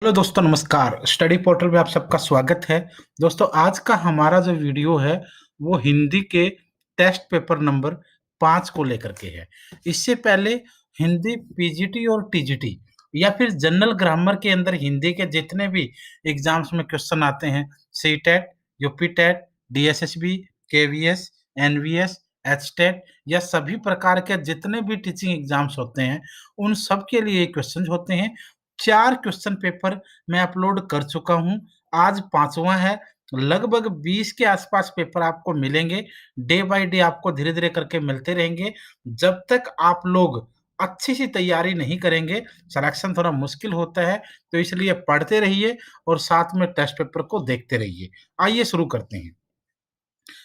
Hello दोस्तों, नमस्कार। Study portal में आप सबका स्वागत है। दोस्तों, आज का हमारा जो वीडियो है वो हिंदी के टेस्ट पेपर नंबर 5 को लेकर के है। इससे पहले हिंदी पीजीटी और टीजीटी या फिर जनरल ग्रामर के अंदर हिंदी के जितने भी एग्जाम्स में क्वेश्चन आते हैं, C TET, UP TET, DSSSB, KVS, NVS, H TET या सभी प्रकार के जितने भी टीचिंग एग्जाम्स होते हैं, उन सब के लिए क्वेश्चन होते हैं। 4 क्वेश्चन पेपर मैं अपलोड कर चुका हूँ। आज 5वां है। लगभग 20 के आसपास पेपर आपको मिलेंगे। डे बाय डे आपको धीरे-धीरे करके मिलते रहेंगे। जब तक आप लोग अच्छी सी तैयारी नहीं करेंगे, सिलेक्शन थोड़ा मुश्किल होता है। तो इसलिए पढ़ते रहिए और साथ में टेस्ट पेपर को देखते रहिए। आइए शुरू करते हैं।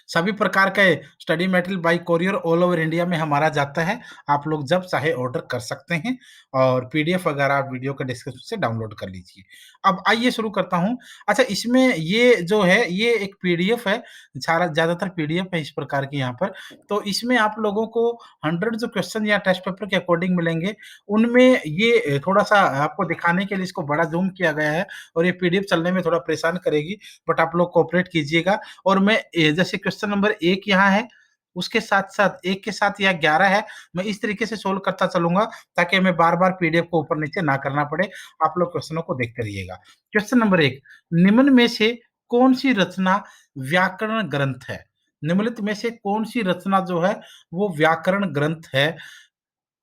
सभी प्रकार के study material by courier all over India में हमारा जाता है। आप लोग जब चाहे ऑर्डर कर सकते हैं और पीडीएफ वगैरह आप वीडियो के डिस्क्रिप्शन से डाउनलोड कर लीजिए। अब आइए शुरू करता हूँ। अच्छा, इसमें ये जो है ये एक पीडीएफ है, सारा ज़्यादातर पीडीएफ है इस प्रकार की यहाँ पर। तो इसमें आप लोगों को 100 जो क्वेश्चन या टेस्ट पेपर के अकॉर्डिंग मिलेंगे, उनमें ये थोड़ा-सा आपको दिखाने के लिए इसको बड़ा ज़ूम किया गया है और ये पीडीएफ चलने में थोड़ा परेशान करेगी, बट आप लोग कोऑपरेट कीजिएगा। और मैं जैसे क्वेश्चन नंबर 1 यहाँ है, उसके साथ-साथ 1 के साथ यह 11 है, मैं इस तरीके से सोल्व करता चलूँगा ताकि हमें बार-बार पीडीएफ को ऊपर-नीचे ना करना पड़े। आप लोग क्वेश्चनों को देखते रहिएगा। क्वेश्चन नंबर 1, निम्न में से कौन-सी रचना व्याकरण ग्रंथ है? निम्नलिखित में से कौन-सी रचना जो है वो व्याकरण ग्रंथ है?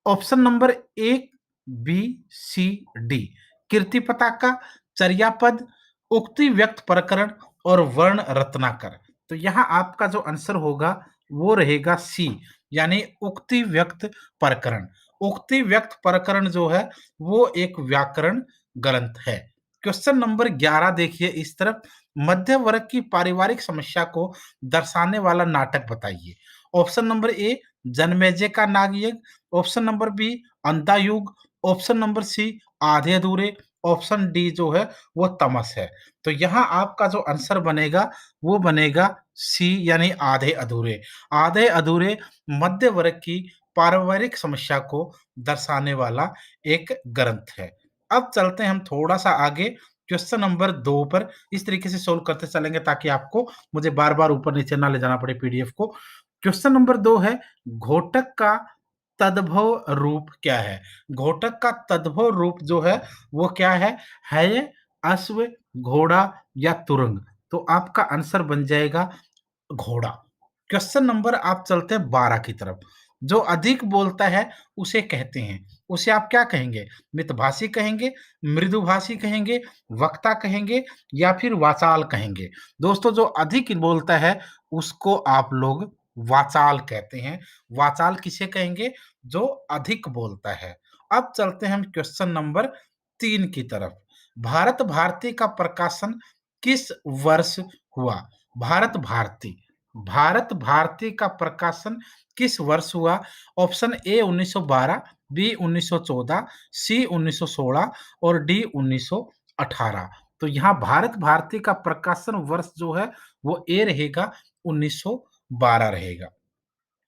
ऑप्शन नंबर 1, बी, सी, डी। कीर्ति पताका, चर्यापद, उक्ति व्यक्त प्रकरण और वर्ण रत्नाकर। तो यहाँ आपका जो आंसर होगा वो रहेगा सी, यानी उक्ति व्यक्त प्रकरण। उक्ति व्यक्त प्रकरण जो है वो एक व्याकरण ग्रंथ है। क्वेश्चन नंबर 11 देखिए इस तरफ, मध्य वर्ग की पारिवारिक समस्या को दर्शाने वाला नाटक बताइए। ऑप्शन नंबर ए, जन्मेजय का नागयज्ञ। ऑप्शन नंबर बी, अंधा युग। ऑप्शन नंबर सी, आधे अधूरे। ऑप्शन डी जो है वो तमस है। तो यहाँ आपका जो आंसर बनेगा वो बनेगा सी, यानी आधे अधूरे। आधे अधूरे मध्य वर्ग की पारिवारिक समस्या को दर्शाने वाला एक ग्रंथ है। अब चलते हैं हम थोड़ा-सा आगे क्वेश्चन नंबर 2 पर। इस तरीके से सोल्व करते चलेंगे ताकि आपको मुझे बार-बार ऊपर-नीचे ना ले जाना पड़े पीडीएफ को। क्वेश्चन नंबर 2 है, घोटक का तद्भव रूप क्या है? घोटक का तद्भव रूप जो है वो क्या है? है अश्व, घोड़ा या तुरंग? तो आपका आंसर बन जाएगा घोड़ा। क्वेश्चन नंबर आप चलते हैं 12 की तरफ। जो अधिक बोलता है उसे कहते हैं। उसे आप क्या कहेंगे? मितभाषी कहेंगे, मृदुभाषी कहेंगे, वक्ता कहेंगे या फिर वाचाल कहेंगे? दोस्तों, जो अधिक बोलता है उसको आप लोग वाचाल कहते हैं। वाचाल किसे कहेंगे? जो अधिक बोलता है। अब चलते हैं हम क्वेश्चन नंबर 3 की तरफ। भारत भारती का प्रकाशन किस वर्ष हुआ? भारत भारती। भारत भारती का प्रकाशन किस वर्ष हुआ? ऑप्शन ए 1912, बी 1914, सी 1916 और डी 1918। तो यहाँ भारत भारती का प्रकाशन वर्ष जो है वो ए रहेगा, 1912 रहेगा।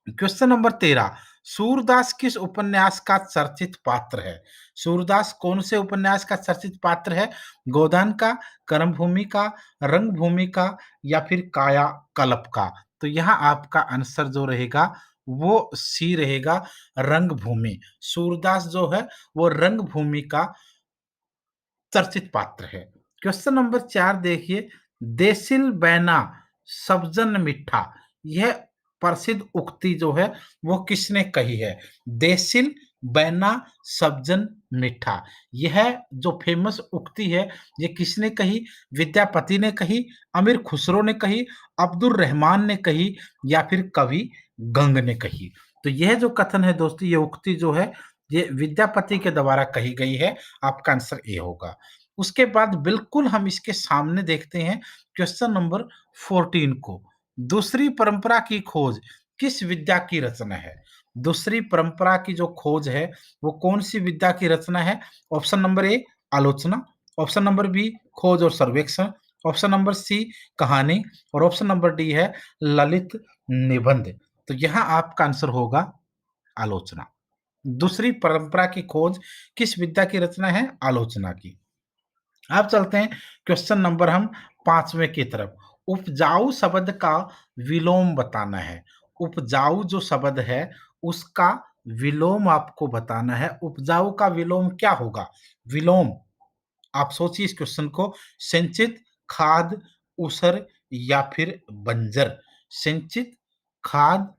क्वेश्चन नंबर 13, सूरदास किस उपन्यास का चर्चित पात्र है? सूरदास कौन से उपन्यास का चर्चित पात्र है? गोदान का, कर्मभूमि का, रंगभूमि का या फिर कायाकल्प का? तो यहाँ आपका आंसर जो रहेगा वो सी रहेगा, रंगभूमि। सूरदास जो है वो रंगभूमि का चर्चित पात्र है। क्वेश्चन नंबर 4 देखिए, देसिल बैना सब्जन मिठा, यह प्रसिद्ध उक्ति जो है वो किसने कही है? देसिल बैना सब्जन मिठा, यह जो फेमस उक्ति है ये किसने कही? विद्यापति ने कही, अमीर खुसरो ने कही, अब्दुल रहमान ने कही या फिर कवि गंग ने कही? तो यह जो कथन है दोस्तों, ये उक्ति जो है ये विद्यापति के द्वारा कही गई है। आपका आंसर ए होगा। उसके बाद बिल्कुल हम इसके सामने देखते हैं क्वेश्चन नंबर 14 को। दूसरी परंपरा की खोज किस विद्या की रचना है? दूसरी परंपरा की जो खोज है वो कौन-सी विद्या की रचना है? ऑप्शन नंबर ए, आलोचना। ऑप्शन नंबर बी, खोज और सर्वेक्षण। ऑप्शन नंबर सी, कहानी और ऑप्शन नंबर डी है ललित निबंध। तो यहाँ आपका आंसर होगा आलोचना। दूसरी परंपरा की खोज किस विद्या की रचना है? आलोचना की। अब चलते हैं क्वेश्चन नंबर हम 5वें की तरफ। उपजाऊ शब्द का विलोम बताना है। उपजाऊ जो शब्द है उसका विलोम आपको बताना है। उपजाऊ का विलोम क्या होगा? विलोम, आप सोचिए इस क्वेश्चन को। सिंचित, खाद, ऊसर या फिर बंजर। सिंचित, खाद,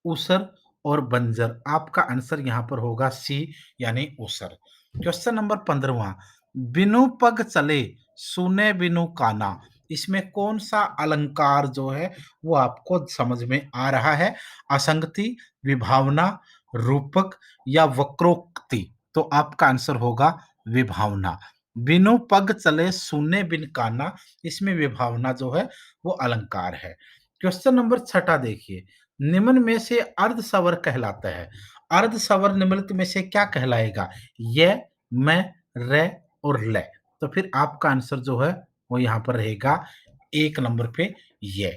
ऊसर और बंजर। आपका आंसर यहां पर होगा सी, यानी ऊसर। क्वेश्चन नंबर 15वां। बिनु पग चले सुने बिनु काना। इसमें कौन सा अलंकार जो है वो आपको समझ में आ रहा है? असंगति, विभावना, रूपक या वक्रोक्ति। तो आपका आंसर होगा विभावना। बिनु पग चले सुने बिन काना, इसमें विभावना जो है वो अलंकार है। क्वेश्चन नंबर 6 देखिए। निम्न में से अर्ध स्वर कहलाता है। अर्ध स्वर निम्नलिखित में से क्या कहलाएगा? ये, मैं, रे और ले। तो फिर आपका आंसर जो है वो यहां पर रहेगा 1 नंबर पे ये।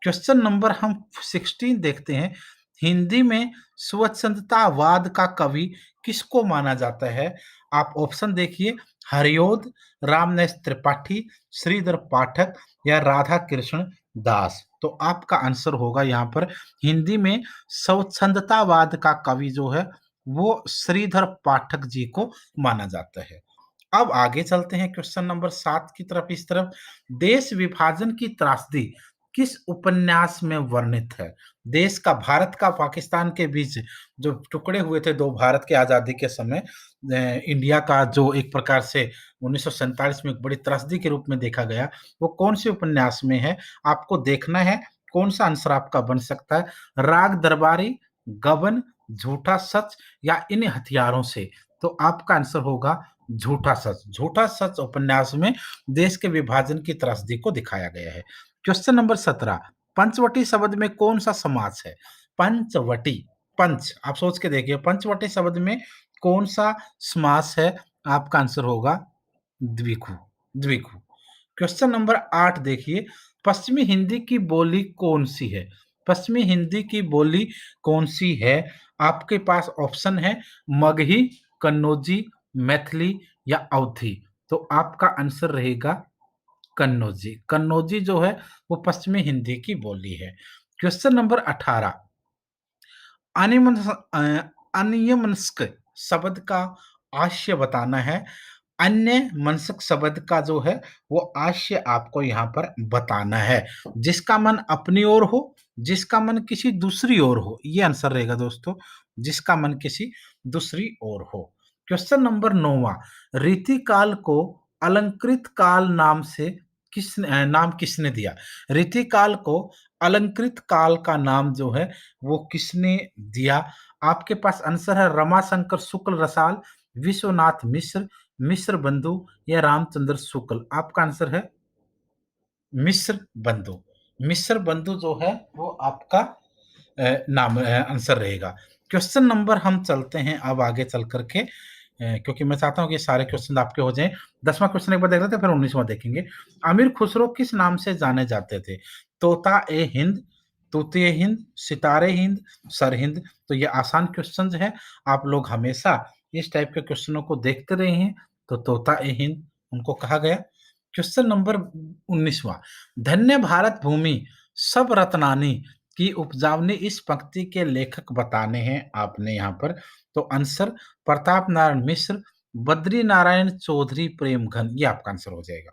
क्वेश्चन नंबर हम 16 देखते हैं। हिंदी में स्वच्छंदतावाद का कवि किसको माना जाता है? आप ऑप्शन देखिए। हरिओद, रामनेस त्रिपाठी, श्रीधर पाठक या राधा कृष्ण दास। तो आपका आंसर होगा यहाँ पर हिंदी में स्वच्छंदतावाद का कवि जो है वो श्रीधर पाठक जी को माना जाता है। अब आगे चलते हैं क्वेश्चन नंबर 7 की तरफ। इस तरफ देश विभाजन की त्रासदी किस उपन्यास में वर्णित है? देश का, भारत का पाकिस्तान के बीच जो टुकड़े हुए थे दो भारत की आजादी के समय, इंडिया का जो एक प्रकार से 1947 में एक बड़ी त्रासदी के रूप में देखा गया, वो कौन से उपन्यास में है? आपको देखना है कौन सा आंसर आपका बन सकता है। राग दरबारी, गबन, झूठा सच या इन हथियारों से। तो आपका आंसर होगा झूठा सच। झूठा सच उपन्यास में देश के विभाजन की त्रासदी को दिखाया गया है। Question number 17। पंचवटी शब्द में कौन सा समास है? पंचवटी, पंच, आप सोच के देखिए पंचवटी शब्द में कौन सा समास है? आपका आंसर होगा द्विगु। द्विगु। क्वेश्चन नंबर 8 देखिए। पश्चिमी हिंदी की बोली कौन सी है? पश्चिमी हिंदी की बोली कौन सी है? आपके पास ऑप्शन है मगही, कन्नौजी, मैथिली या अवधी। तो आपका आंसर रहेगा कन्नौजी। कन्नौजी जो है वो पश्चिमी हिंदी की बोली है। Question number 18। अनिमनस अनियमनस्क शब्द का आशय बताना है। अन्य मनसक शब्द का जो है वो आशय आपको यहाँ पर बताना है। जिसका मन अपनी ओर हो, जिसका मन किसी दूसरी ओर हो, ये आंसर रहेगा दोस्तों। जिसका मन किसी दूसरी ओर हो। Question number 9वां। रीतिकाल को अलंकृत काल नाम से नाम किसने दिया? रीतिकाल को अलंकृत काल का नाम जो है वो किसने दिया? आपके पास आंसर है रमाशंकर शुक्ल रसाल, विश्वनाथ मिश्र, मिश्र बंधु या रामचंद्र शुक्ल। आपका आंसर है मिश्र बंधु। मिश्र बंधु जो है वो आपका नाम आंसर रहेगा। क्वेश्चन नंबर हम चलते हैं अब आगे चल करके, क्योंकि मैं चाहता हूं कि सारे क्वेश्चन आपके हो जाएं। 10वां क्वेश्चन एक बार देख लेते हैं, फिर 19वां देखेंगे। अमीर खुसरो किस नाम से जाने जाते थे? तोता ए हिंद, तूतिए हिंद, सितारे हिंद, सरहिंद। तो ये आसान क्वेश्चन है। आप लोग हमेशा इस टाइप के क्वेश्चनों को देखते रहे हैं। तो तोता ए हिंद उनको कहा गया। क्वेश्चन नंबर 19वां। धन्य भारत भूमि सब रत्नानी की उपजावनी इस पंक्ति के लेखक बताने हैं आपने यहाँ पर। तो आंसर प्रताप नारायण मिश्र, बद्री नारायण चौधरी, प्रेमघन, ये आपका आंसर हो जाएगा।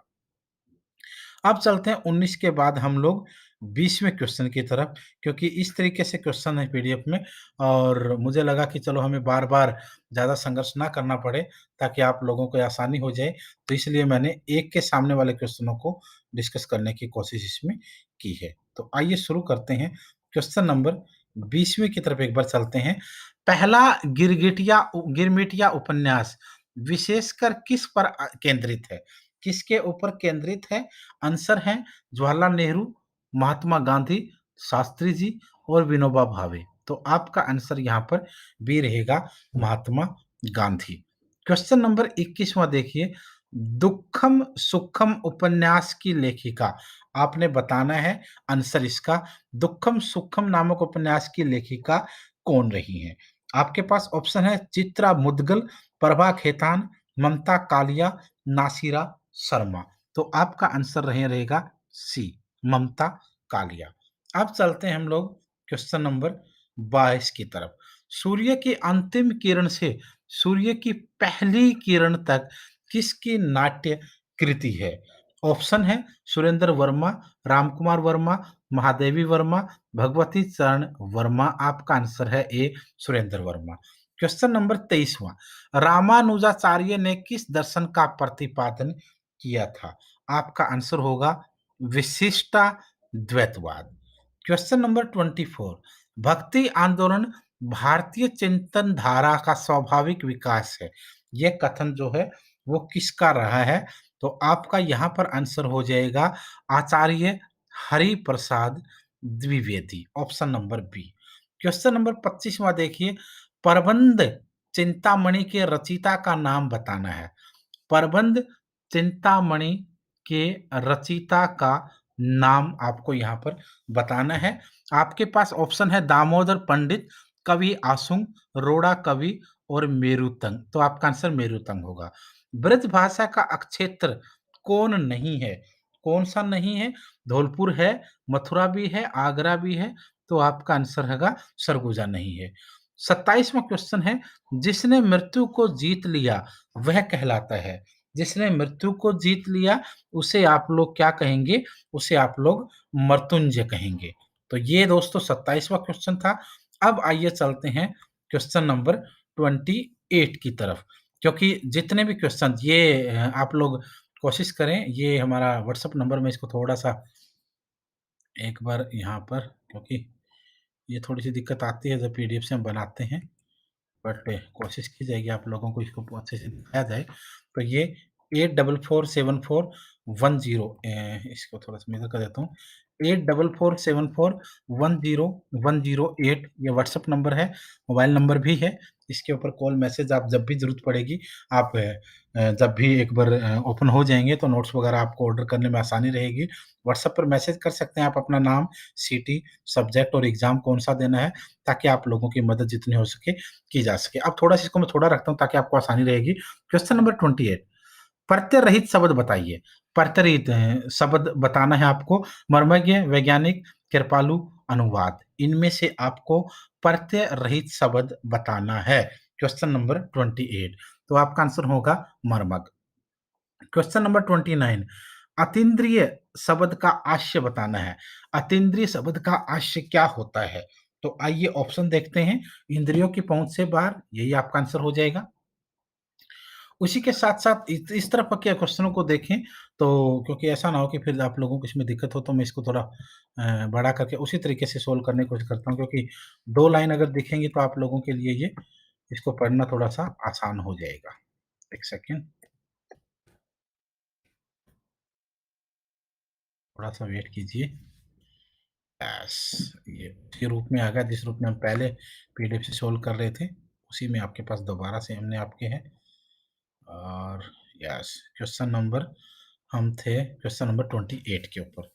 अब चलते हैं 19 के बाद हम लोग 20वें क्वेश्चन की तरफ, क्योंकि इस तरीके से क्वेश्चन है पीडीएफ में और मुझे लगा कि चलो हमें बार-बार ज़्यादा संघर्ष ना करना पड़े ताकि आप लोगों को आसानी हो जाए। तो इसलिए मैंने एक के सामने वाले क्वेश्चनों को डिस्कस करने की कोशिश इसमें की है। तो आइए शुरू करते हैं। क्वेश्चन नंबर 20वें की तरफ एक बार चलते हैं। पहला गिरमिटिया उपन्यास विशेषकर किस पर केंद्रित है? किसके ऊपर केंद्रित है? आंसर है जवाहरलाल नेहरू, महात्मा गांधी, शास्त्री जी और विनोबा भावे। तो आपका आंसर यहाँ पर बी रहेगा महात्मा गांधी। क्वेश्चन नंबर 21वां देखिए। दुःखम सुखम उपन्यास की लेखिका आपने बताना है आंसर इसका। दुःखम सुखम नामक उपन्यास की लेखिका कौन रही है? आपके पास ऑप्शन है चित्रा मुदगल, प्रभा खेतान, ममता कालिया, नासिरा शर्मा। तो आपका आंसर रहेगा सी, ममता कालिया। अब चलते हैं हम लोग क्वेश्चन नंबर 22 की तरफ। सूर्य की अंतिम किरण से सूर्य की पहली किरण तक किसकी नाट्य कृति है? ऑप्शन है सुरेंद्र वर्मा, रामकुमार वर्मा, महादेवी वर्मा, भगवती चरण वर्मा। आपका आंसर है ए, सुरेंद्र वर्मा। क्वेश्चन नंबर 23वां, रामानुजाचार्य ने किस दर्शन का प्रतिपादन किया था? आपका आंसर होगा विशिष्टा द्वैतवाद। क्वेश्चन नंबर 24, भक्ति आंदोलन भारतीय चिंतन धारा का स्वाभाविक विकास है। यह कथन जो है वो किसका रहा है? तो आपका यहाँ पर आंसर हो जाएगा Acharya Hariprasad Dwivedi, option number B. Question number 25वां देखिए, प्रबंध चिंतामणि के रचयिता का नाम बताना है। प्रबंध चिंतामणि के रचयिता का नाम आपको यहाँ पर बताना है। आपके पास ऑप्शन है दामोदर पंडित, कवि आशुंग, रोड़ा कवि और मेरुतंग। तो आपका आंसर मेरुतंग होगा। ब्रज भाषा का अक्षेत्र कौन नहीं है? कौन सा नहीं है? धौलपुर है, मथुरा भी है, आगरा भी है। तो आपका आंसर होगा सरगुजा नहीं है। 27वां क्वेश्चन है, जिसने मृत्यु को जीत लिया वह कहलाता है। जिसने मृत्यु को जीत लिया उसे आप लोग क्या कहेंगे? उसे आप लोग मृत्युंजय कहेंगे। तो ये दोस्तों 27वां क्वेश्चन था। अब आइए चलते हैं क्वेश्चन नंबर 28 की तरफ, क्योंकि जितने भी क्वेश्चन ये आप लोग कोशिश करें, ये हमारा व्हाट्सएप नंबर में इसको थोड़ा-सा एक बार यहाँ पर, क्योंकि ये थोड़ी-सी दिक्कत आती है जब पीडीएफ से हम बनाते हैं। बट कोशिश की जाएगी आप लोगों को इसको अच्छे से दिखाया जाए। तो ये 844741 इसको थोड़ा-सा मैं इधर कर देता हूँ। 8447410108 ये व्हाट्सएप नंबर है, मोबाइल नंबर भी है। इसके ऊपर कॉल मैसेज आप जब भी ज़रूरत पड़ेगी, आप जब भी एक बार ओपन हो जाएँगे तो नोट्स वगैरह आपको ऑर्डर करने में आसानी रहेगी। व्हाट्सएप पर मैसेज कर सकते हैं आप अपना नाम, सिटी, सब्जेक्ट और एग्ज़ाम कौन-सा देना है, ताकि आप लोगों की मदद जितनी हो सके की जा सके। अब थोड़ा-सा इसको मैं थोड़ा रखता हूँ ताकि आपको आसानी रहेगी। क्वेश्चन नंबर 28, प्रत्यय रहित शब्द बताइए। प्रत्यय रहित शब्द बताना है आपको। मर्मज्ञ, वैज्ञानिक, कृपालु, अनुवाद। इनमें से आपको प्रत्यय रहित शब्द बताना है। क्वेश्चन नंबर 28, तो आपका आंसर होगा मर्मज्ञ। क्वेश्चन नंबर 29, अतीन्द्रिय शब्द का आशय बताना है। अतीन्द्रिय शब्द का आशय क्या होता है? तो आइए ऑप्शन देखते हैं। इंद्रियों की पहुँच से बाहर, यही आपका आंसर हो जाएगा। उसी के साथ-साथ इस तरह के क्वेश्चनों को देखें, तो क्योंकि ऐसा ना हो कि फिर आप लोगों को इसमें दिक्कत हो, तो मैं इसको थोड़ा बड़ा करके उसी तरीके से सोल्व करने की कोशिश करता हूँ, क्योंकि 2 लाइन अगर दिखेंगी तो आप लोगों के लिए ये इसको पढ़ना थोड़ा-सा आसान हो जाएगा। 1 सेकंड, थोड़ा-सा वेट कीजिए। यस, ये उसी रूप में आ गया जिस रूप में हम पहले पीडीएफ से सोल्व कर रहे थे, उसी में आपके पास दोबारा से हमने आपके हैं। और यस, क्वेश्चन नंबर हम थे क्वेश्चन नंबर 28 के ऊपर।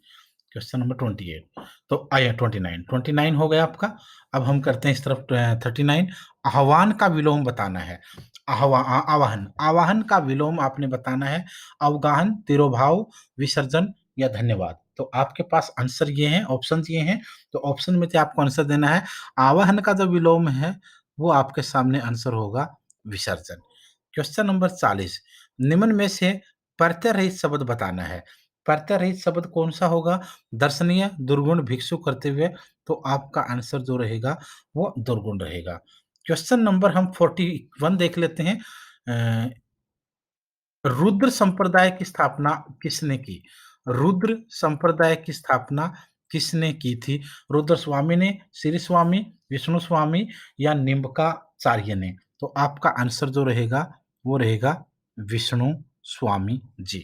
क्वेश्चन नंबर 28, तो आइए 29, 29 हो गया आपका। अब हम करते हैं इस तरफ 39, आह्वान का विलोम बताना है। आवाहन, आवाहन का विलोम आपने बताना है। अवगाहन, तिरोभाव, विसर्जन या धन्यवाद। तो आपके पास आंसर ये हैं, ऑप्शंस ये हैं। तो ऑप्शन में से आपको आंसर देना है। आवाहन का जो विलोम है, वो आपके सामने आंसर होगा विसर्जन। क्वेश्चन नंबर 40, निम्न में से प्रत्यय रहित शब्द बताना है। प्रत्यय रहित शब्द कौन-सा होगा? दर्शनीय, दुर्गुण, भिक्षु, कर्तव्य। तो आपका आंसर जो रहेगा वो दुर्गुण रहेगा। क्वेश्चन नंबर हम 41 देख लेते हैं। अ, रुद्र संप्रदाय की स्थापना किसने की? रुद्र संप्रदाय की स्थापना किसने की थी? रुद्र स्वामी ने, श्री स्वामी, विष्णु स्वामी या निम्बकाचार्य ने? तो आपका आंसर जो रहेगा वो रहेगा विष्णु स्वामी जी।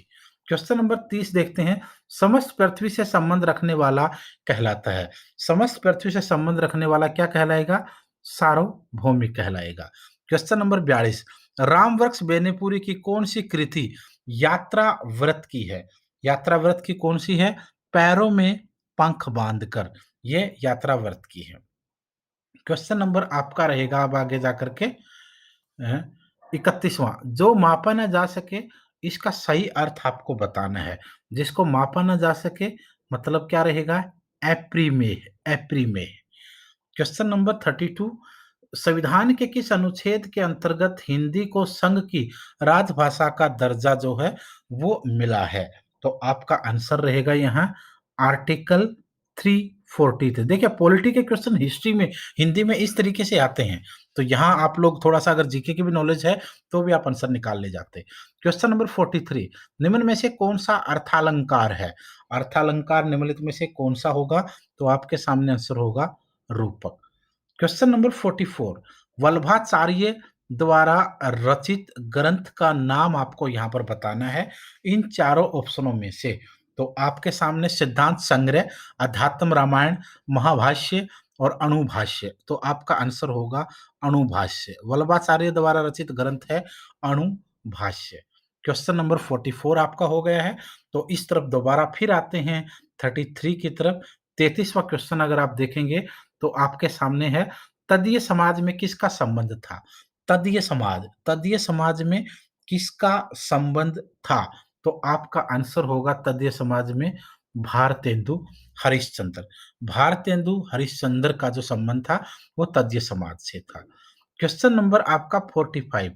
क्वेश्चन नंबर 30 देखते हैं। समस्त पृथ्वी से संबंध रखने वाला कहलाता है। समस्त पृथ्वी से संबंध रखने वाला क्या कहलाएगा? सार्वभौमिक कहलाएगा। क्वेश्चन नंबर 42, रामवृक्ष बेनीपुरी की कौन-सी कृति यात्रा व्रत की है? यात्रा व्रत की कौन-सी है? पैरों में पंख बाँधकर, ये यात्रा व्रत की है। क्वेश्चन नंबर आपका रहेगा अब आगे जाकर के 31वां, जो मापा ना जा सके इसका सही अर्थ आपको बताना है। जिसको मापा ना जा सके मतलब क्या रहेगा? एप्रीमेय, एप्रीमेय। क्वेश्चन नंबर 32, संविधान के किस अनुच्छेद के अंतर्गत हिंदी को संघ की राजभाषा का दर्जा जो है वो मिला है? तो आपका आंसर रहेगा यहाँ आर्टिकल 343। देखिए पॉलिटी के क्वेश्चन हिस्ट्री में हिंदी में इस तरीके से आते हैं, तो यहाँ आप लोग थोड़ा सा अगर जीके की भी नॉलेज है तो भी आप आंसर निकाल ले जाते। क्वेश्चन नंबर 43, निम्न में से कौन सा अर्थालंकार है? अर्थालंकार निम्नलिखित में से कौन सा होगा? तो आपके सामने आंसर होगा रूपक। क्वेश्चन नंबर 44, वल्लभाचार्य द्वारा रचित ग्रंथ का नाम आपको यहाँ पर बताना है इन चारों ऑप्शनों में से। तो आपके सामने सिद्धांत संग्रह, अध्यात्म रामायण, महाभाष्य और अणुभाष्य। तो आपका आंसर होगा अणुभाष्य। वल्लभाचार्य द्वारा रचित ग्रंथ है अणुभाष्य। क्वेश्चन नंबर 44 आपका हो गया है। तो इस तरफ दोबारा फिर आते हैं 33 की तरफ। 33वां क्वेश्चन अगर आप देखेंगे तो आपके सामने है, तदीय समाज में किसका संबंध था? तदीय समाज, तदीय समाज में किसका संबंध था? तो आपका आंसर होगा तदीय समाज में भारतेंदु हरिश्चंद्र। भारतेंदु हरिश्चंद्र का जो संबंध था वो तदीय समाज से था। क्वेश्चन नंबर आपका 45,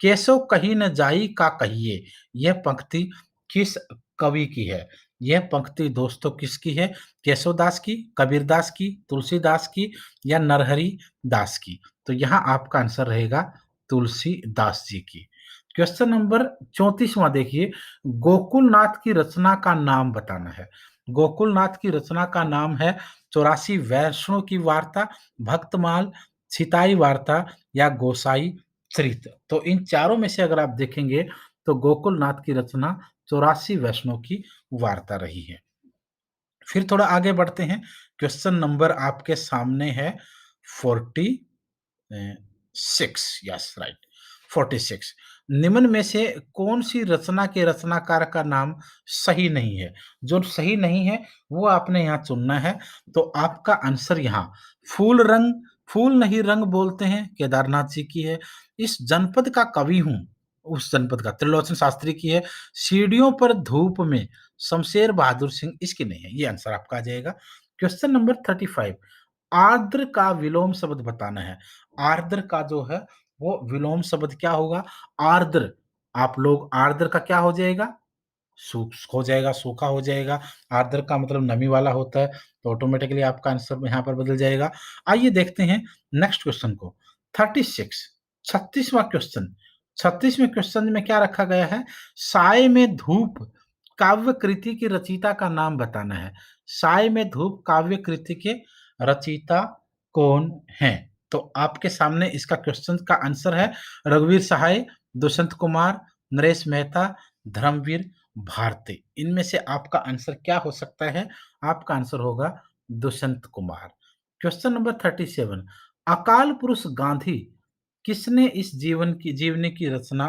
केशव कहीं न जाई का कहिए, यह पंक्ति किस कवि की है? यह पंक्ति दोस्तों किसकी है? केशवदास की, कबीरदास की, तुलसीदास की या नरहरि दास की? तो यहाँ आपका आंसर रहेगा तुलसीदास जी की। क्वेश्चन नंबर 34वां देखिए, गोकुलनाथ की रचना का नाम बताना है। गोकुलनाथ की रचना का नाम है 84 वैष्णव की वार्ता, भक्तमाल, सिताई वार्ता या गोसाई चरित। तो इन चारों में से अगर आप देखेंगे तो गोकुलनाथ की रचना 84 वैष्णव की वार्ता रही है। फिर थोड़ा आगे बढ़ते हैं। क्वेश्चन नंबर आपके सामने है 46, यस राइट, 46। निम्न में से कौन सी रचना के रचनाकार का नाम सही नहीं है? जो सही नहीं है वो आपने यहाँ चुनना है। तो आपका आंसर यहाँ फूल रंग, फूल नहीं रंग बोलते हैं केदारनाथ जी की है। इस जनपद का कवि हूँ, उस जनपद का त्रिलोचन शास्त्री की है। सीढ़ियों पर धूप में शमशेर बहादुर सिंह, इसकी नहीं है। ये आंसर आपका आ जाएगा। क्वेश्चन नंबर 35, आर्द्र का विलोम शब्द बताना है। आर्द्र का जो है वो विलोम शब्द क्या होगा? आर्द्र, आप लोग आर्द्र का क्या हो जाएगा? शुष्क हो जाएगा, सूखा हो जाएगा। आर्द्र का मतलब नमी वाला होता है, तो ऑटोमेटिकली आपका आंसर यहाँ पर बदल जाएगा। आइए देखते हैं नेक्स्ट क्वेश्चन को। 36, 36वां क्वेश्चन। 36वें क्वेश्चन में क्या रखा गया है? साय में धूप काव्य कृति की रचयिता का नाम बताना है। साय में धूप काव्य कृति के रचयिता कौन हैं? तो आपके सामने इसका क्वेश्चन का आंसर है रघुवीर सहाय, दुष्यंत कुमार, नरेश मेहता, धर्मवीर भारती। इनमें से आपका आंसर क्या हो सकता है? आपका आंसर होगा दुष्यंत कुमार। क्वेश्चन नंबर 37, अकाल पुरुष गांधी किसने इस जीवनी की रचना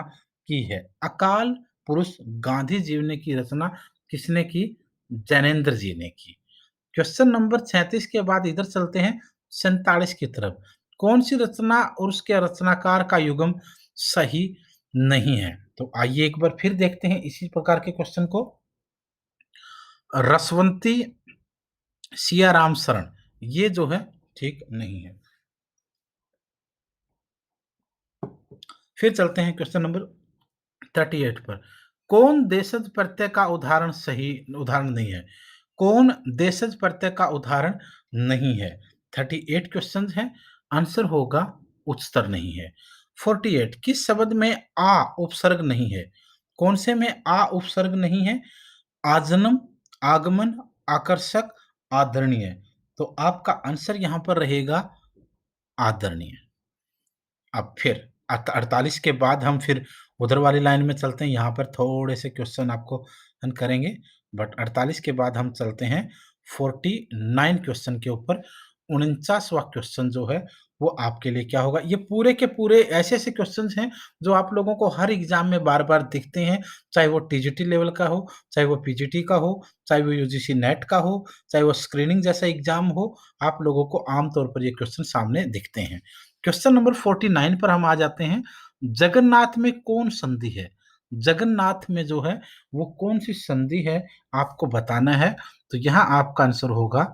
की है? अकाल पुरुष गांधी जीवनी की रचना किसने की? जैनेन्द्र जी ने की। क्वेश्चन नंबर 37 के बाद इधर चलते हैं 47 की तरफ। कौन सी रचना और उसके रचनाकार का युग्म सही नहीं है? तो आइए एक बार फिर देखते हैं इसी प्रकार के क्वेश्चन को। रसवंती सियाराम शरण, ये जो है ठीक नहीं है। फिर चलते हैं क्वेश्चन नंबर 38 पर। कौन देशज प्रत्यय का उदाहरण नहीं है? कौन देशज प्रत्यय का उदाहरण नहीं है? 38 क्वेश्चन है, आंसर होगा उच्चतर नहीं है। 48, किस शब्द में आ उपसर्ग नहीं है? कौन से में आ उपसर्ग नहीं है? आजन्म, आगमन, आकर्षक, आदरणीय। तो आपका आंसर यहाँ पर रहेगा आदरणीय। अब फिर 48 के बाद हम फिर उधर वाली लाइन में चलते हैं, यहाँ पर थोड़े से क्वेश्चन आपको हम करेंगे, बट 48 के बाद हम चलते हैं 49 क्वेश्चन के ऊपर। 49वां क्वेश्चन जो है वो आपके लिए क्या होगा? ये पूरे के पूरे ऐसे-ऐसे क्वेश्चंस हैं जो आप लोगों को हर एग्ज़ाम में बार-बार दिखते हैं, चाहे वो टीजीटी लेवल का हो, चाहे वो पीजीटी का हो, चाहे वो यूजीसी नेट का हो, चाहे वो स्क्रीनिंग जैसा एग्ज़ाम हो, आप लोगों को आम तौर पर ये क्वेश्चन सामने दिखते हैं। क्वेश्चन नंबर 49 पर हम आ जाते हैं। जगन्नाथ में कौन संधि है? जगन्नाथ में जो है वो कौन-सी संधि है आपको बताना है। तो यहाँ आपका आंसर होगा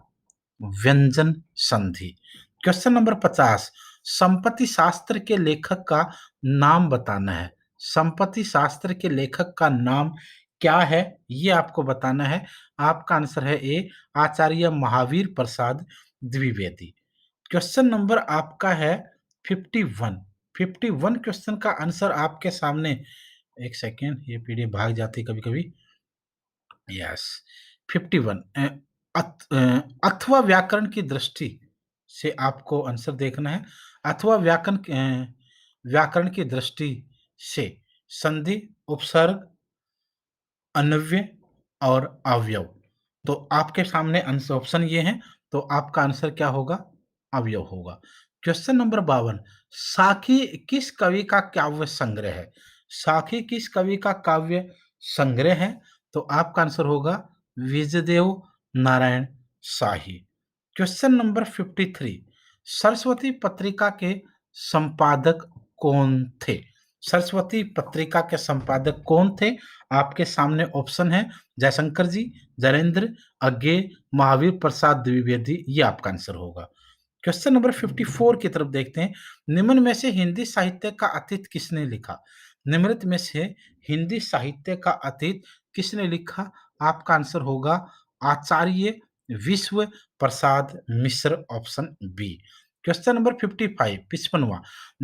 व्यंजन संधि। क्वेश्चन नंबर 50 संपत्ति शास्त्र के लेखक का नाम बताना है। संपत्ति शास्त्र के लेखक का नाम क्या है? ये आपको बताना है। आपका आंसर है ए आचार्य महावीर प्रसाद द्विवेदी। क्वेश्चन नंबर आपका है 51। 51 क्वेश्चन का आंसर आपके सामने। एक सेकेंड, ये पीडीएफ भाग जाती है कभी-कभी। यस, 51 अथवा व्याकरण की दृष्टि से आपको आंसर देखना है। अथवा व्याकरण की दृष्टि से संधि, उपसर्ग, अन्वय और अवयव। तो आपके सामने आंसर ऑप्शन ये हैं, तो आपका आंसर क्या होगा? अवयव होगा। क्वेश्चन नंबर 52 साखी किस कवि का काव्य संग्रह है? साखी किस कवि का काव्य संग्रह है? तो आपका आंसर होगा विजयदेव नारायण शाही। क्वेश्चन नंबर 53 सरस्वती पत्रिका के संपादक कौन थे? सरस्वती पत्रिका के संपादक कौन थे? आपके सामने ऑप्शन है जयशंकर जी, जैनेन्द्र, अज्ञे, महावीर प्रसाद द्विवेदी। ये आपका आंसर होगा। क्वेश्चन नंबर 54 की तरफ देखते हैं। निम्न में से हिंदी साहित्य का अतीत किसने लिखा? निम्नलिखित में से हिंदी साहित्य का अतीत किसने लिखा? आपका आंसर होगा आचार्य विश्व Prasad Mishra, option B. Question number 55 55वां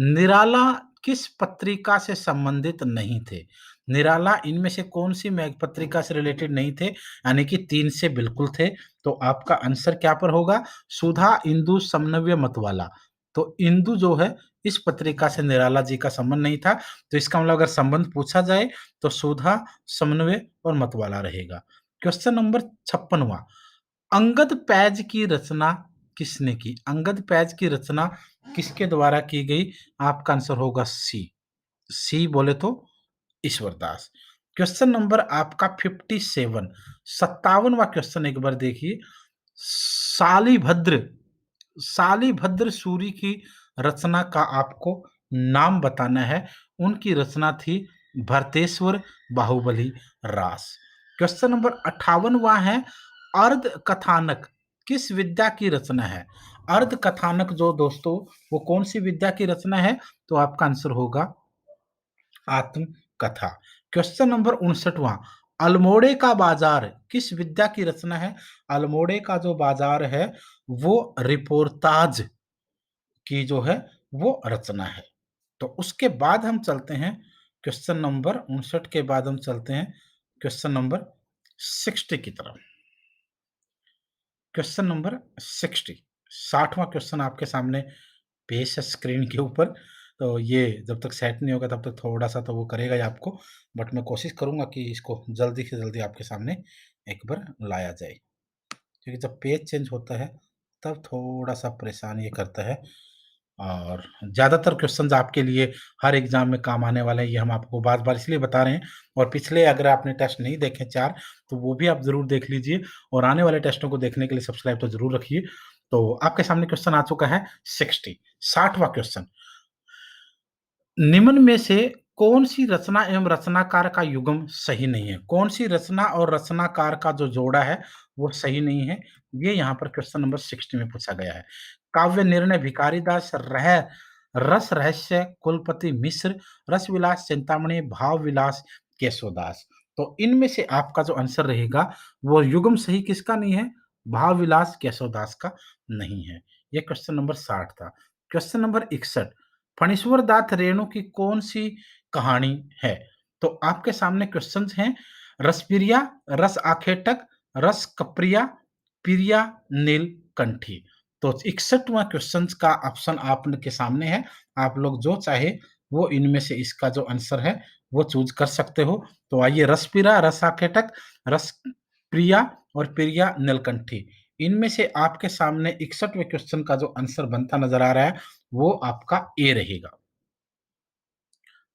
निराला किस पत्रिका से संबंधित नहीं थे? निराला इनमें से कौन-सी मैग पत्रिका से रिलेटेड नहीं थे? यानी कि 3 से बिल्कुल थे। तो आपका आंसर क्या पर होगा? सुधा, इंदु, समनव्य, मतवाला। तो इंदु जो है इस पत्रिका से निराला जी का संबंध नहीं था। तो इसका मतलब अगर संबंध पूछा जाए तो सुधा, समन्वय और मतवाला रहेगा। क्वेश्चन नंबर 56वां अंगद पैज की रचना किसने की? अंगद पैज की रचना किसके द्वारा की गई? आपका आंसर होगा सी। सी बोले तो ईश्वरदास। क्वेश्चन नंबर आपका 57 57वां क्वेश्चन एक बार देखिए। शालिभद्र शालिभद्र सूरी की रचना का आपको नाम बताना है। उनकी रचना थी भरतेश्वर बाहुबली रास। क्वेश्चन नंबर 58वां है अर्ध कथानक किस विद्या की रचना है? अर्ध कथानक जो दोस्तों वो कौन सी विद्या की रचना है? तो आपका आंसर होगा आत्मकथा। क्वेश्चन नंबर 59वां अल्मोड़े का बाजार किस विद्या की रचना है? अल्मोड़े का जो बाजार है वो रिपोर्ताज की जो है वो रचना है। तो उसके बाद हम चलते हैं क्वेश्चन नंबर 59 के बाद हम चलते हैं क्वेश्चन नंबर 60 की तरफ। क्वेश्चन नंबर 60वां क्वेश्चन आपके सामने पेश है स्क्रीन के ऊपर। तो ये जब तक सेट नहीं होगा तब तक थोड़ा-सा तो वो करेगा ही आपको, बट मैं कोशिश करूँगा कि इसको जल्दी से जल्दी आपके सामने एक बार लाया जाए। क्योंकि जब पेज चेंज होता है तब थोड़ा-सा परेशान ये करता है और ज़्यादातर क्वेश्चन्स आपके लिए हर एग्ज़ाम में काम आने वाले हैं, ये हम आपको बार-बार इसलिए बता रहे हैं। और पिछले अगर आपने टेस्ट नहीं देखे 4 तो वो भी आप ज़रूर देख लीजिए और आने वाले टेस्टों को देखने के लिए सब्सक्राइब तो ज़रूर रखिए। तो आपके सामने क्वेश्चन आ चुका है 60वां क्वेश्चन। निम्न में से कौन-सी रचना एवं रचनाकार का युग्म सही नहीं है? कौन-सी रचना और रचनाकार का जो जोड़ा है, वो सही नहीं है? ये यहाँ पर क्वेश्चन नंबर 60 में पूछा गया है। काव्य निर्णय भिखारीदास, रस रहस्य कुलपति मिश्र, रस विलास चिंतामणि, भाव विलास केशवदास। तो इनमें से आपका जो आंसर रहेगा, वो युग्म सही किसका नहीं है? भाव विलास केशवदास का नहीं है। ये क्वेश्चन नंबर 60 था। क्वेश्चन नंबर 61 फणीश्वर दास रेणु की कौन-सी कहानी है? तो आपके सामने क्वेश्चन्स हैं रसप्रिया, रस आखेटक, रस कप्रिया, प्रिया नीलकंठी। तो 61वां क्वेश्चन्स का ऑप्शन आपके सामने है। आप लोग जो चाहे वो इनमें से इसका जो आंसर है वो चूज़ कर सकते हो। तो आइए रसप्रिया, रस आखेटक, रस प्रिया और प्रिया नीलकंठी। इनमें से आपके सामने 61वें क्वेश्चन का जो आंसर बनता नज़र आ रहा है वो आपका ए रहेगा।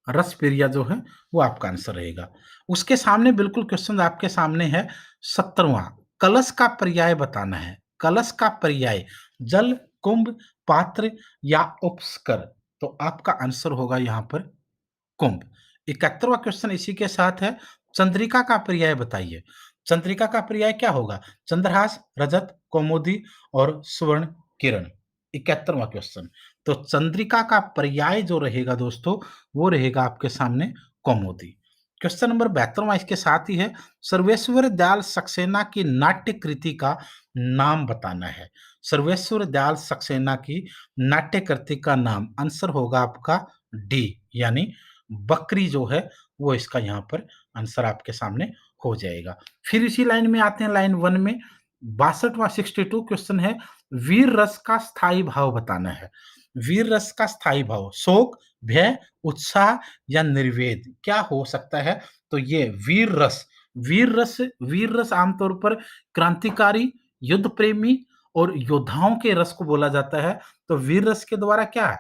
रसपेरिया जो है वो आपका आंसर रहेगा। उसके सामने बिल्कुल क्वेश्चन आपके सामने है 70वां कलश का पर्याय बताना है। कलश का पर्याय जल, कुंभ, पात्र या उपस्कर। तो आपका आंसर होगा यहाँ पर कुंभ। 71वां क्वेश्चन इसी के साथ है, चंद्रिका का पर्याय बताइए। चंद्रिका का पर्याय क्या होगा? चंद्रहास, रजत, कौमुदी और स्वर्ण किरण। 71वां क्वेश्चन। तो चंद्रिका का पर्याय जो रहेगा दोस्तों, वो रहेगा आपके सामने कौमुदी। क्वेश्चन नंबर 72वां इसके साथ ही है, सर्वेश्वर दयाल सक्सेना की नाट्य कृति का नाम बताना है। सर्वेश्वर दयाल सक्सेना की नाट्य कृति का नाम, आंसर होगा आपका डी, यानी बकरी जो है वो इसका यहाँ पर आंसर आपके सामने हो जाएगा। फिर इसी लाइन में आते हैं, लाइन 1 में 62वां 62 क्वेश्चन है, वीर रस का स्थायी भाव बताना है। वीर रस का स्थायी भाव शोक, भय, उत्साह या निर्वेद क्या हो सकता है? तो ये वीर रस आमतौर पर क्रांतिकारी, युद्ध प्रेमी और योद्धाओं के रस को बोला जाता है। तो वीर रस के द्वारा क्या है?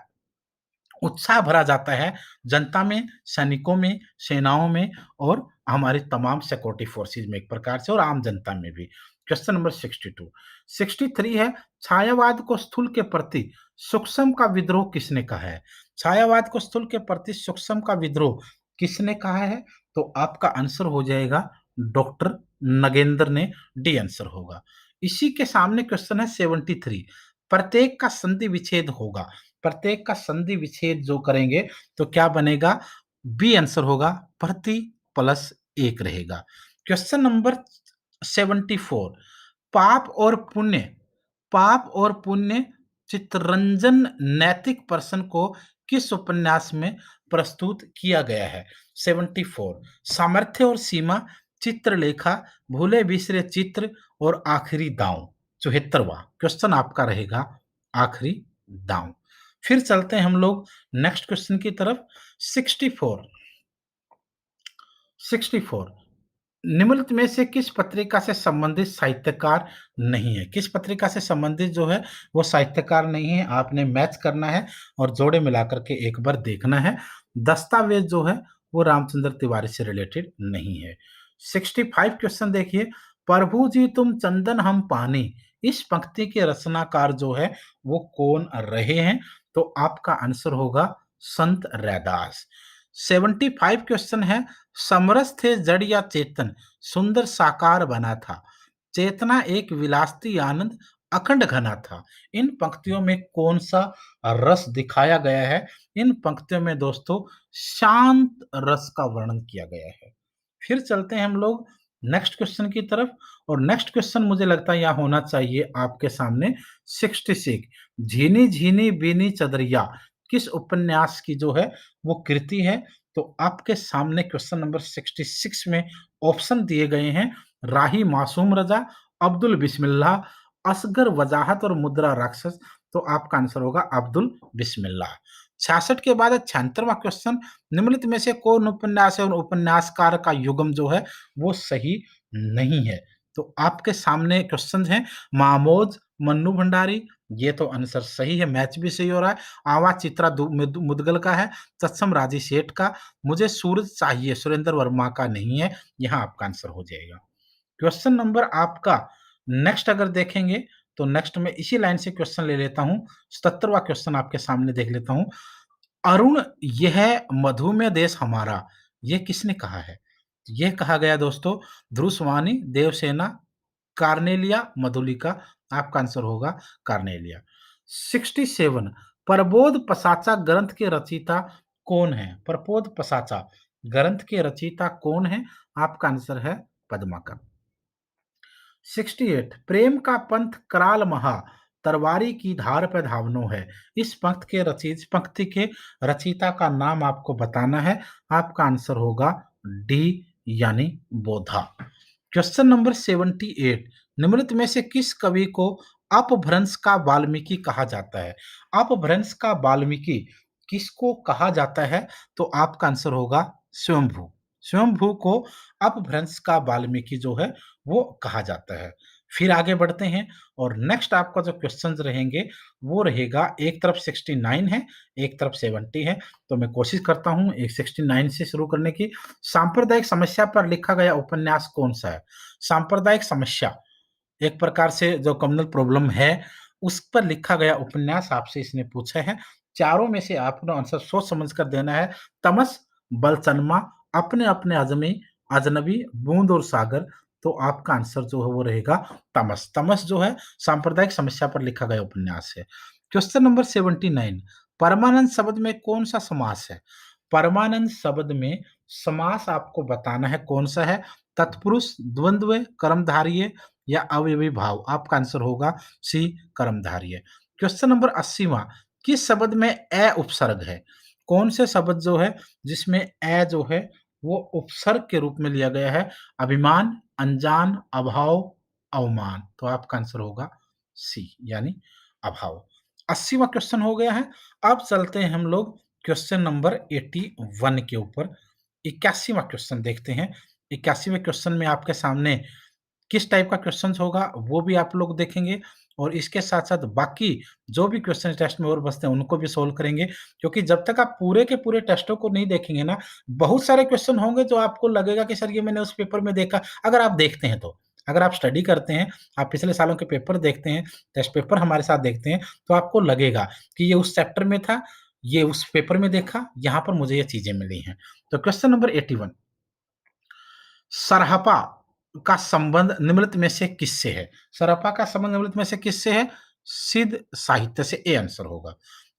उत्साह भरा जाता है जनता में, सैनिकों में, सेनाओं में और हमारे तमाम सिक्योरिटी फोर्सेस में एक प्रकार से, और आम जनता में भी। क्वेश्चन नंबर 62 63 है, छायावाद को स्थूल के प्रति सूक्ष्म का विद्रोह किसने कहा है? छायावाद को स्थूल के प्रति सूक्ष्म का विद्रोह किसने कहा है? तो आपका आंसर हो जाएगा डॉक्टर नगेंद्र ने, डी आंसर होगा। इसी के सामने क्वेश्चन है 73, प्रत्येक का संधि विच्छेद होगा। प्रत्येक का संधि विच्छेद जो करेंगे तो क्या बनेगा? बी आंसर होगा, प्रति प्लस एक रहेगा। क्वेश्चन नंबर 74, पाप और पुण्य, पाप और पुण्य चित्तरंजन नैतिक प्रश्न को किस उपन्यास में प्रस्तुत किया गया है? 74, सामर्थ्य और सीमा, चित्रलेखा, भूले बिसरे चित्र और आखिरी दांव। 74वां क्वेश्चन आपका रहेगा आखिरी दांव। फिर चलते हैं हम लोग नेक्स्ट क्वेश्चन की तरफ। 64 64 निम्नलिखित में से किस पत्रिका से संबंधित साहित्यकार नहीं है? किस पत्रिका से संबंधित जो है वो साहित्यकार नहीं है? आपने मैच करना है और जोड़े मिलाकर के एक बार देखना है। दस्तावेज जो है वो रामचंद्र तिवारी से रिलेटेड नहीं है। 65 क्वेश्चन देखिए, प्रभु जी तुम चंदन हम पानी, इस पंक्ति के रचनाकार जो है वो कौन रहे हैं? तो आपका आंसर होगा संत रैदास। 75 क्वेश्चन है, समरस थे जड़ या चेतन, सुंदर साकार बना था, चेतना एक विलासती आनंद अखंड घना था। इन पंक्तियों में कौन सा रस दिखाया गया है? इन पंक्तियों में दोस्तों शांत रस का वर्णन किया गया है। फिर चलते हैं हम लोग नेक्स्ट क्वेश्चन की तरफ, और नेक्स्ट क्वेश्चन मुझे लगता है यहाँ होना चाहिए आपके सामने 66, झीनी झीनी बीनी चदरिया किस उपन्यास की जो है वो कृति है? तो आपके सामने क्वेश्चन नंबर 66 में ऑप्शन दिए गए हैं, राही मासूम रजा, अब्दुल बिस्मिल्लाह, असगर वजाहत और मुद्रा राक्षस। तो आपका आंसर होगा अब्दुल बिस्मिल्लाह। 66 के बाद 76वां क्वेश्चन, निम्नलिखित में से कौन उपन्यास है और उपन्यासकार का युगम जो है वो सही नहीं है? तो आपके सामने क्वेश्चन है, मामोज, मन्नू भंडारी, ये तो आंसर सही है, मैच भी सही हो रहा है। आवा चित्रा मुदगल का है, तत्सम राजी सेठ का, मुझे सूरज चाहिए सुरेंद्र वर्मा का नहीं है, यहाँ आपका आंसर हो जाएगा। क्वेश्चन नंबर आपका नेक्स्ट अगर देखेंगे तो नेक्स्ट में इसी लाइन से क्वेश्चन ले लेता हूं। 77वां क्वेश्चन आपके सामने देख लेता हूं, अरुण यह मधुमेह देश हमारा, ये किसने कहा है? यह कहा गया दोस्तों ध्रुवस्वामी, देवसेना, कार्नेलिया, मधुलिका। आपका आंसर होगा कार्नेलिया। 67, प्रबोध पसाचा ग्रंथ के रचयिता कौन है? प्रबोध पसाचा ग्रंथ के रचयिता कौन है? आपका आंसर है पद्माकर। 68, प्रेम का पंथ कराल महा, तरवारी की धार पे धावनो है, इस पंक्ति के रचयिता का नाम आपको बताना है। आपका आंसर होगा डी, यानी बोधा। क्वेश्चन नंबर 78, निम्नलिखित में से किस कवि को अपभ्रंश का वाल्मीकि कहा जाता है? अपभ्रंश का वाल्मीकि किसको कहा जाता है? तो आपका आंसर होगा स्वयंभू। स्वयंभू को अपभ्रंश का वाल्मीकि जो है वो कहा जाता है। फिर आगे बढ़ते हैं, और नेक्स्ट आपका जो क्वेश्चंस रहेंगे वो रहेगा, एक तरफ 69 है, एक तरफ 70 है, तो मैं कोशिश करता हूं एक 69 से शुरू करने की। सांप्रदायिक समस्या पर लिखा गया उपन्यास कौन सा है? सांप्रदायिक समस्या एक प्रकार से जो कम्युनल प्रॉब्लम है उस पर लिखा गया उपन्यास आपसे इसने पूछा है। चारों में से आपको आंसर सोच समझ कर देना है। तमस, बलसनमा, अपने-अपने अज़मी अजनबी, बूँद और सागर। तो आपका आंसर जो है वो रहेगा तमस। तमस जो है सांप्रदायिक समस्या पर लिखा गया उपन्यास है। क्वेश्चन नंबर 79, परमानंद शब्द में कौन-सा समास है? परमानंद शब्द में समास आपको बताना है कौन-सा है? तत्पुरुष, द्वंद्व, कर्मधारय या अवयवी भाव। आपका आंसर होगा सी कर्मधारय। क्वेश्चन नंबर 80वां, किस शब्द में ए उपसर्ग है? कौन से शब्द जो है जिसमें ए जो है वो उपसर्ग के रूप में लिया गया है? अभिमान, अनजान, अभाव, अवमान। तो आपका आंसर होगा सी यानी अभाव। 80वां क्वेश्चन हो गया है। अब चलते हैं हम लोग क्वेश्चन नंबर 81 के ऊपर। 81वां क्वेश्चन देखते हैं। 81वें क्वेश्चन में आपके सामने किस टाइप का क्वेश्चंस होगा वो भी आप लोग देखेंगे और इसके साथ-साथ बाकी जो भी क्वेश्चन टेस्ट में और बचते हैं उनको भी सॉल्व करेंगे। क्योंकि जब तक आप पूरे के पूरे टेस्टों को नहीं देखेंगे ना, बहुत सारे क्वेश्चन होंगे जो आपको लगेगा कि सर ये मैंने उस पेपर में देखा। अगर आप देखते हैं तो, अगर आप स्टडी करते हैं, आप पिछले सालों के पेपर देखते हैं, टेस्ट पेपर हमारे साथ देखते हैं, तो आपको लगेगा कि ये उस चैप्टर में था, ये उस पेपर में देखा, यहाँ पर मुझे ये चीज़ें मिली हैं। तो क्वेश्चन नंबर 81, सरहपा का संबंध निम्नलिखित में से किससे है? सरहपा का संबंध निम्नलिखित में से किससे है? सिद्ध साहित्य से, ए आंसर होगा।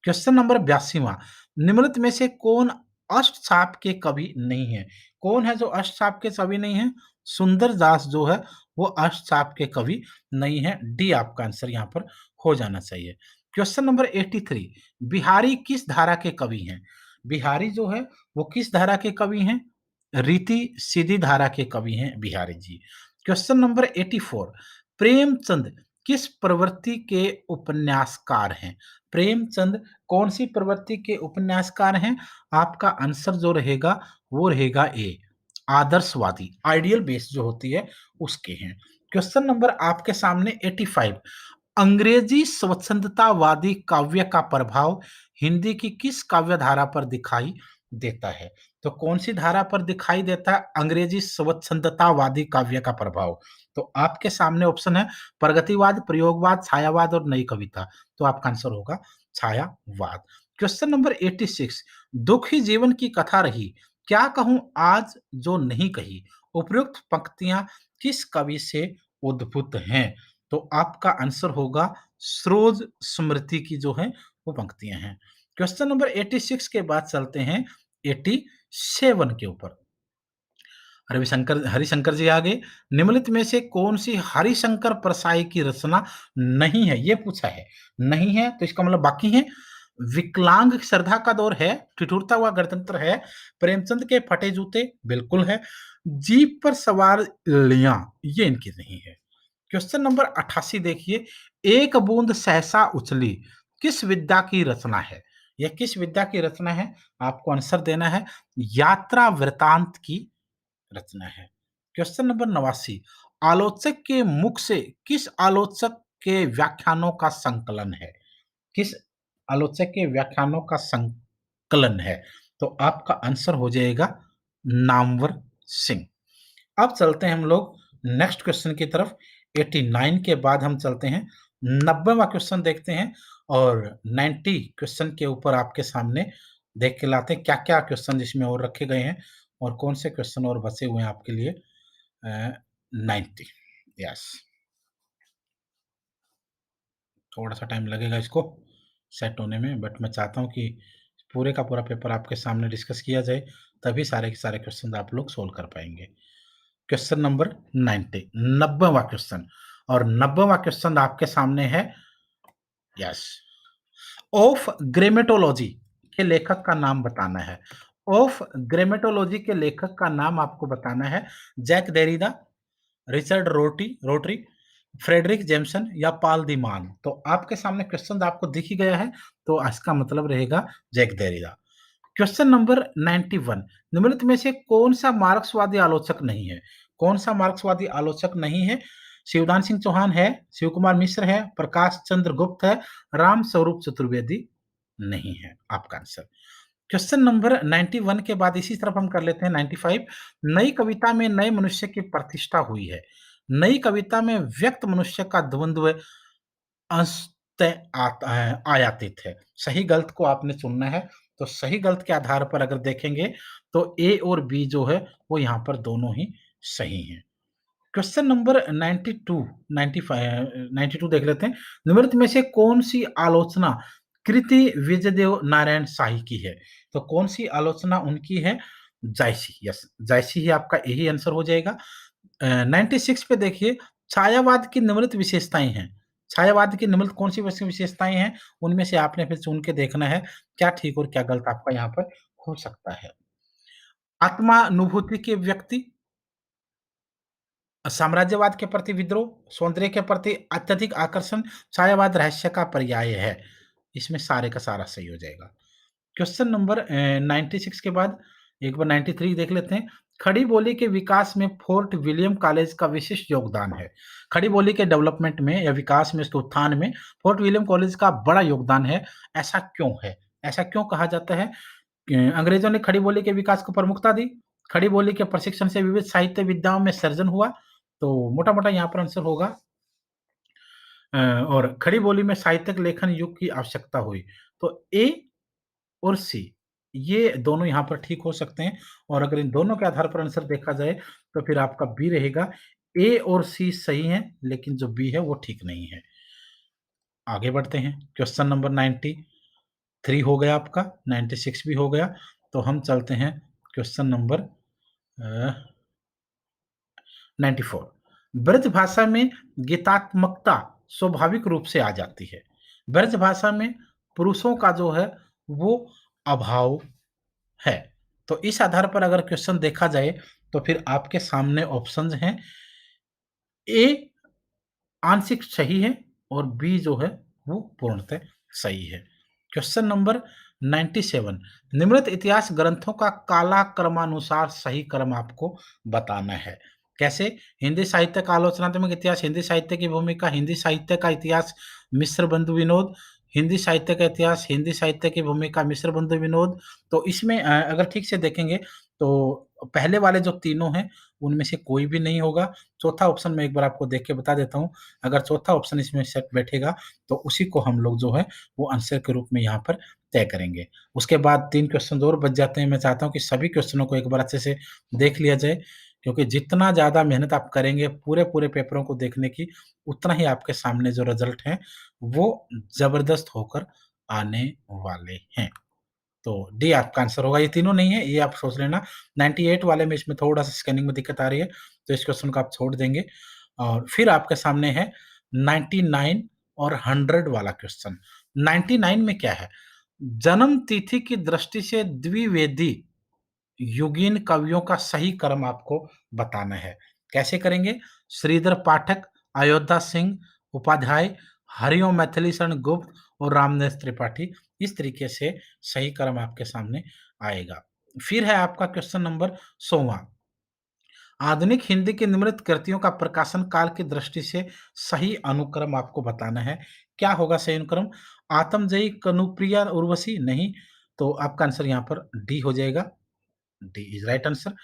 क्वेश्चन नंबर 82वां, निम्नलिखित में से कौन अष्टचाप के कवि नहीं है? कौन है जो अष्टचाप के कवि नहीं है? सुंदर दास जो है वो अष्टचाप के कवि नहीं है। डी आपका आंसर यहाँ पर हो जाना चाहिए। क्वेश्चन नंबर 83, बिहारी किस धारा के कवि हैं? बिहारी जो है वो किस धारा के कवि हैं? रीति सीधी धारा के कवि हैं बिहारी जी। क्वेश्चन नंबर 84, प्रेमचंद किस प्रवृत्ति के उपन्यासकार हैं? प्रेमचंद कौन सी प्रवृत्ति के उपन्यासकार हैं? आपका आंसर जो रहेगा वो रहेगा ए, आदर्शवादी, आइडियल बेस जो होती है उसके हैं। क्वेश्चन नंबर आपके सामने 85, अंग्रेजी स्वच्छंदतावादी काव्य का प्रभाव हिंदी की किस काव्य धारा पर दिखाई देता है? तो कौन सी धारा पर दिखाई देता है अंग्रेजी स्वच्छंदतावादी काव्य का प्रभाव? तो आपके सामने ऑप्शन है प्रगतिवाद, प्रयोगवाद, छायावाद और नई कविता। तो आपका आंसर होगा छायावाद। क्वेश्चन नंबर 86, दुखी जीवन की कथा रही, क्या कहूं आज जो नहीं कही, उपयुक्त पंक्तियां किस कवि से उद्भूत हैं? तो आपका आंसर होगा सरोज स्मृति की जो है वो पंक्तियां हैं। क्वेश्चन नंबर 86 के बाद चलते हैं 87 के ऊपर। रविशंकर हरिशंकर जी आगे, निम्नलिखित में से कौन सी हरिशंकर परसाई की रचना नहीं है? ये पूछा है। नहीं है तो इसका मतलब बाकी है। विकलांग श्रद्धा का दौर है, ठिठुरता हुआ गणतंत्र है, प्रेमचंद के फटे जूते बिल्कुल है, जीप पर सवार लियां ये इनकी नहीं है। क्वेश्चन नंबर 88 देखिए, एक बूंद सहसा उछली किस विद्या की रचना है? यह किस विद्या की रचना है? आपको आंसर देना है यात्रा वृतांत की रचना है। क्वेश्चन नंबर 89, आलोचक के मुख से किस आलोचक के व्याख्यानों का संकलन है? किस आलोचक के व्याख्यानों का संकलन है? तो आपका आंसर हो जाएगा नामवर सिंह। अब चलते हैं हम लोग नेक्स्ट क्वेश्चन की तरफ। 89 के बाद हम चलते हैं 90वां क्वेश्चन देखते हैं और 90 क्वेश्चन के ऊपर आपके सामने देख के लाते हैं क्या-क्या क्वेश्चन इसमें और रखे गए हैं और कौन से क्वेश्चन और बचे हुए हैं आपके लिए 90। यस, थोड़ा-सा टाइम लगेगा इसको सेट होने में बट मैं चाहता हूँ कि पूरे का पूरा पेपर आपके सामने डिस्कस किया जाए, तभी सारे के सारे क्वेश्चन आप लोग सोल्व कर पाएँगे। क्वेश्चन नंबर 90, 90वां क्वेश्चन और 90वां क्वेश्चन आपके सामने है। यस, ऑफ ग्रेमेटोलॉजी के लेखक का नाम बताना है। ऑफ ग्रेमेटोलॉजी के लेखक का नाम आपको बताना है। Jack Derrida, Richard Rorty, Frederic Jameson या पॉल दी मान। तो आपके सामने क्वेश्चन आपको दिख ही गया है, तो इसका मतलब रहेगा जैक देरिडा। क्वेश्चन नंबर 91, निम्नलिखित में से कौन-सा मार्क्सवादी आलोचक नहीं है? कौन-सा मार्क्सवादी आलोचक नहीं है? शिवदान सिंह चौहान है, शिव कुमार मिश्र है, प्रकाश चंद्र गुप्त है, राम स्वरूप चतुर्वेदी नहीं है आपका आंसर। क्वेश्चन नंबर 91 के बाद इसी तरफ हम कर लेते हैं 95, नई कविता में नए मनुष्य की प्रतिष्ठा हुई है। नई कविता में व्यक्त मनुष्य का द्वंद्व अंशतः आयातित है। सही गलत को आपने चुनना है तो सही-गलत के आधार पर अगर देखेंगे तो ए और बी जो है वो यहाँ पर दोनों ही सही हैं। क्वेश्चन नंबर 92 देख लेते हैं। निम्नलिखित में से कौन-सी आलोचना कृति विजयदेव नारायण शाही की है? तो कौन-सी आलोचना उनकी है? जायसी, यस, जायसी ही आपका यही आंसर हो जाएगा। 96 पे देखिए, छायावाद की निम्नलिखित विशेषताएँ हैं। छायावाद की निम्नलिखित कौन-सी विशेषताएँ हैं? उनमें से आपने फिर चुन के देखना है, क्या ठीक और क्या गलत आपका यहाँ पर हो सकता है। आत्मानुभूति के व्यक्ति, साम्राज्यवाद के प्रति विद्रोह, सौंदर्य के प्रति अत्यधिक आकर्षण, छायावाद रहस्य का पर्याय है। इसमें सारे का सारा सही हो जाएगा। क्वेश्चन नंबर 96 के बाद एक बार 93 देख लेते हैं। खड़ी बोली के विकास में फोर्ट विलियम कॉलेज का विशिष्ट योगदान है। खड़ी बोली के डेवलपमेंट में या विकास में, उसके उत्थान में फोर्ट विलियम कॉलेज का बड़ा योगदान है। ऐसा क्यों है? ऐसा क्यों कहा जाता है? अंग्रेजों ने खड़ी बोली के विकास को प्रमुखता दी। खड़ी बोली के प्रशिक्षण से विविध साहित्य विधाओं में सर्जन हुआ। तो मोटा-मोटा यहाँ पर आंसर होगा और खड़ी बोली में साहित्यिक लेखन युग की आवश्यकता हुई। तो ए और सी ये दोनों यहाँ पर ठीक हो सकते हैं और अगर इन दोनों के आधार पर आंसर देखा जाए तो फिर आपका बी रहेगा। ए और सी सही हैं, लेकिन जो बी है वो ठीक नहीं है। आगे बढ़ते हैं। क्वेश्चन नंबर 93 हो गया आपका, 96 भी हो गया। तो हम चलते हैं क्वेश्चन नंबर 94। ब्रज भाषा में गीतात्मकता स्वाभाविक रूप से आ जाती है। ब्रज भाषा में पुरुषों का जो है वो अभाव है। तो इस आधार पर अगर क्वेश्चन देखा जाए तो फिर आपके सामने ऑप्शंस हैं। ए आंशिक सही है और बी जो है वो पूर्णतः सही है। Question number 97। निम्नलिखित इतिहास ग्रंथों का कालक्रमानुसार सही क्रम आपको बताना है। कैसे? हिंदी साहित्य का आलोचनात्मक इतिहास, हिंदी साहित्य की भूमिका, हिंदी साहित्य का इतिहास, मिश्र बंधु विनोद, हिंदी साहित्य का इतिहास, हिंदी साहित्य की भूमिका, मिश्र बंधु विनोद। तो इसमें अगर ठीक से देखेंगे तो पहले वाले जो तीनों हैं उनमें से कोई भी नहीं होगा। चौथा ऑप्शन मैं एक बार आपको देख के बता देता हूँ। अगर चौथा ऑप्शन इसमें सेट बैठेगा तो उसी को हम लोग जो है वो आंसर के रूप में यहाँ पर तय करेंगे। उसके बाद 3 क्वेश्चन और बच जाते हैं। मैं चाहता हूँ कि सभी क्वेश्चनों को एक बार अच्छे से देख लिया जाए, क्योंकि जितना ज़्यादा मेहनत आप करेंगे पूरे-पूरे पेपरों को देखने की, उतना ही आपके सामने जो रिज़ल्ट हैं, वो ज़बरदस्त होकर आने वाले हैं। तो डी आपका आंसर होगा, ये तीनों नहीं है, ये आप सोच लेना। 98 वाले में इसमें थोड़ा-सा स्कैनिंग में दिक्कत आ रही है, तो इस क्वेश्चन को आप छोड़ देंगे और फिर आपके सामने है 99 और 100 वाला क्वेश्चन। 99 में क्या है? जन्म तिथि की दृष्टि से द्विवेदी युगीन कवियों का सही क्रम आपको बताना है। कैसे करेंगे? श्रीधर पाठक, अयोध्या सिंह उपाध्याय, हरिओम मैथिलीशरण गुप्त और रामदास त्रिपाठी। इस तरीके से सही क्रम आपके सामने आएगा। फिर है आपका क्वेश्चन नंबर 16वाँ। आधुनिक हिंदी की निम्नलिखित कृतियों का प्रकाशन काल की दृष्टि से सही अनुक्रम आपको बताना है। क्या होगा सही अनुक्रम? आत्मजयी, कनुप्रिया, उर्वशी? नहीं, तो आपका आंसर यहाँ पर डी हो जाएगा। D is right answer.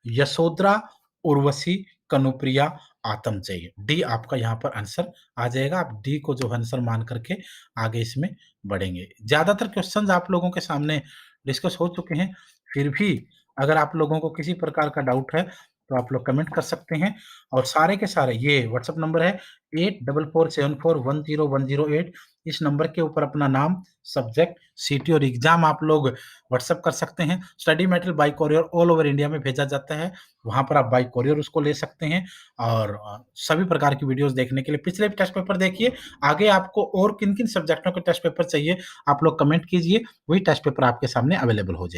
Yashodhara, Urvashi, Kanupriya, आत्मजयी। D आपका यहाँ पर आंसर आ जाएगा। आप डी को जो आंसर मान करके आगे इसमें बढ़ेंगे। ज़्यादातर क्वेश्चंस आप लोगों के सामने डिस्कस हो चुके हैं, फिर भी अगर आप लोगों को किसी प्रकार का डाउट है, तो आप लोग कमेंट कर सकते हैं और सारे के सारे ये व्हाट्सएप नंबर है 8447410108। इस नंबर के ऊपर अपना नाम, सब्जेक्ट, सिटी और एग्ज़ाम आप लोग व्हाट्सएप कर सकते हैं। Study material by courier all over India में भेजा जाता है। वहाँ पर आप बाय कोरियर उसको ले सकते हैं और सभी प्रकार की वीडियोज़ देखने के लिए पिछले टेस्ट पेपर देखिए। आगे आपको और किन-किन सब्जेक्टों के टेस्ट पेपर चाहिए, आप लोग कमेंट कीजिए, वही टेस्ट पेपर आपके सामने अवेलेबल हो जाए।